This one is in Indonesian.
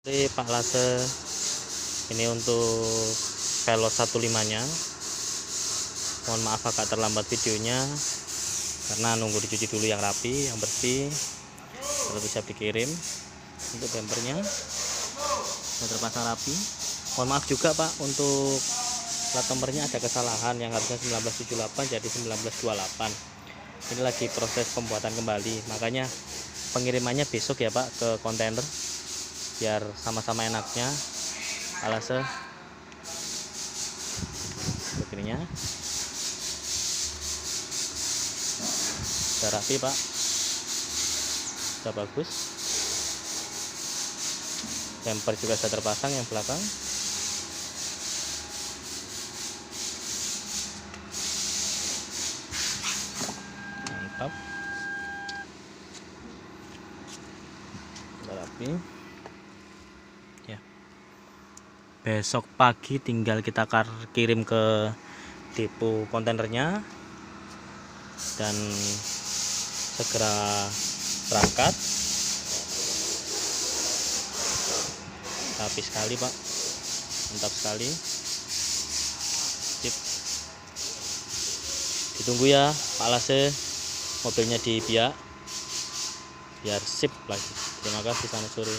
Dari Pak Lase, ini untuk Veloz 15 nya. Mohon maaf agak terlambat videonya karena nunggu dicuci dulu yang rapi, yang bersih, baru bisa dikirim. Untuk bempernya sudah terpasang rapi. Mohon maaf juga Pak, untuk plat nomornya ada kesalahan, yang harusnya 1978 jadi 1928. Ini lagi proses pembuatan kembali, makanya pengirimannya besok ya Pak ke kontainer, biar sama-sama enaknya. Alase begininya sudah rapi Pak, sudah bagus. Bumper juga sudah terpasang yang belakang. Mantap, sudah rapi ya. Besok pagi tinggal kita kirim ke depo kontainernya dan segera berangkat. Rapi sekali Pak, mantap sekali. Sip. Ditunggu ya Pak Lase, mobilnya di biak biar sip lagi. Terima kasih, selamat sore.